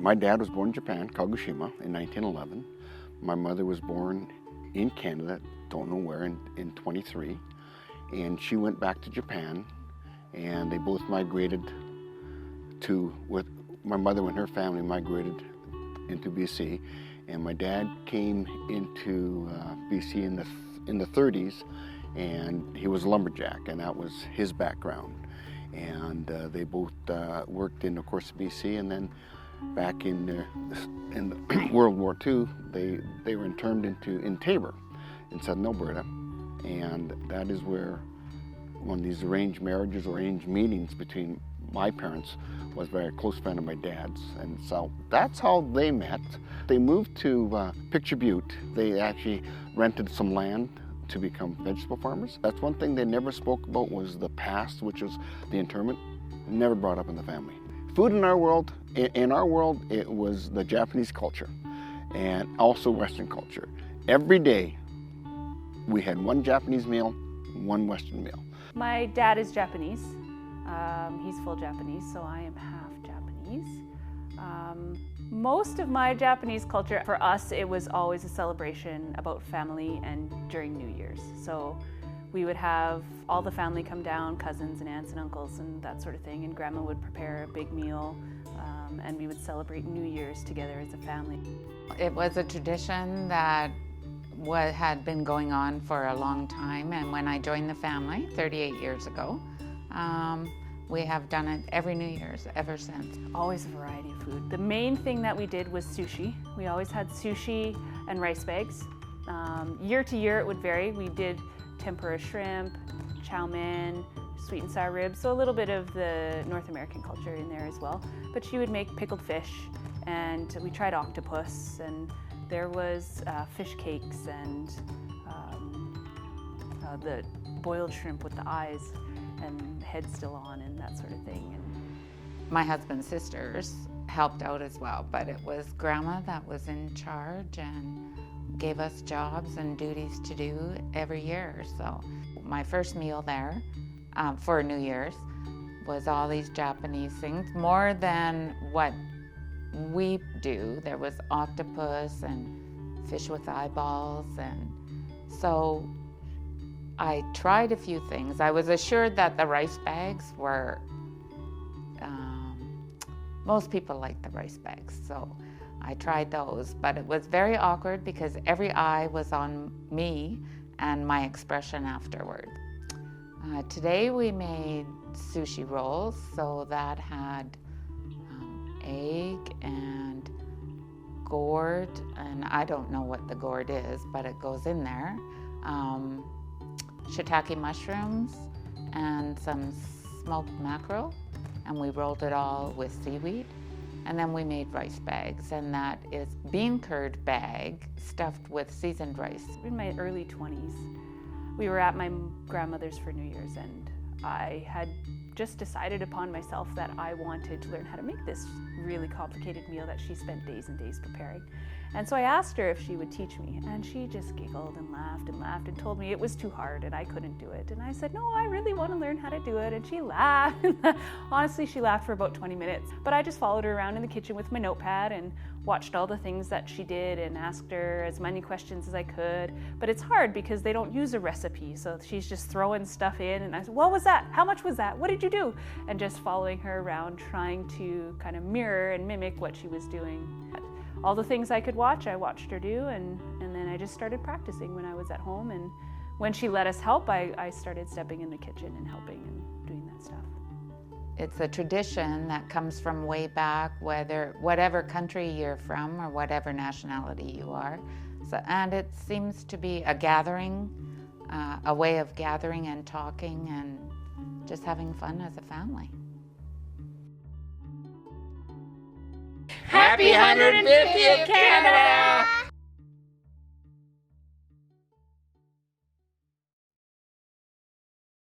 My dad was born in Japan, Kagoshima, in 1911. My mother was born in Canada, don't know where, in 23. And she went back to Japan, and they both migrated with my mother and her family migrated into BC. And my dad came into BC in the 30s, and he was a lumberjack, and that was his background. And they both worked in, of course, BC, and then back in the World War II, they were interned in Taber, in southern Alberta, and that is where one of these arranged marriages or arranged meetings between my parents was a very close friend of my dad's, and so that's how they met. They moved to Picture Butte. They actually rented some land to become vegetable farmers. That's one thing they never spoke about, was the past, which was the internment. Never brought up in the family. Food in our world, it was the Japanese culture and also Western culture. Every day we had one Japanese meal, one Western meal. My dad is Japanese. He's full Japanese, so I am half Japanese. Most of my Japanese culture, for us, it was always a celebration about family and during New Year's. So we would have all the family come down, cousins and aunts and uncles and that sort of thing, and Grandma would prepare a big meal, and we would celebrate New Year's together as a family. It was a tradition that had been going on for a long time, and when I joined the family 38 years ago, we have done it every New Year's ever since. Always a variety of food. The main thing that we did was sushi. We always had sushi and rice bags. Year to year it would vary. We did tempura shrimp, chow mein, sweet and sour ribs, so a little bit of the North American culture in there as well. But she would make pickled fish, and we tried octopus, and there was fish cakes and the boiled shrimp with the eyes and head still on and that sort of thing. And my husband's sisters helped out as well, but it was Grandma that was in charge and gave us jobs and duties to do every year. So my first meal there for New Year's was all these Japanese things, more than what we do. There was octopus and fish with eyeballs, and so I tried a few things. I was assured that the rice bags were, most people like the rice bags, so I tried those, but it was very awkward because every eye was on me and my expression afterward. Today we made sushi rolls, so that had egg and gourd, and I don't know what the gourd is, but it goes in there. Shiitake mushrooms and some smoked mackerel, and we rolled it all with seaweed. And then we made rice bags, and that is bean curd bag stuffed with seasoned rice. in my early 20s, we were at my grandmother's for New Year's, and I had just decided upon myself that I wanted to learn how to make this really complicated meal that she spent days and days preparing. And so I asked her if she would teach me, and she just giggled and laughed and told me it was too hard and I couldn't do it. And I said, no, I really want to learn how to do it. And she laughed. Honestly, she laughed for about 20 minutes. But I just followed her around in the kitchen with my notepad and watched all the things that she did and asked her as many questions as I could. But it's hard because they don't use a recipe, so she's just throwing stuff in, and I said, what was that? How much was that? What did you do? And just following her around, trying to kind of mirror and mimic what she was doing. All the things I could watch, I watched her do, and then I just started practicing when I was at home. And when she let us help, I started stepping in the kitchen and helping and doing that stuff. It's a tradition that comes from way back, whatever country you're from or whatever nationality you are. So, and it seems to be a gathering, a way of gathering and talking and just having fun as a family. Happy 150th Canada!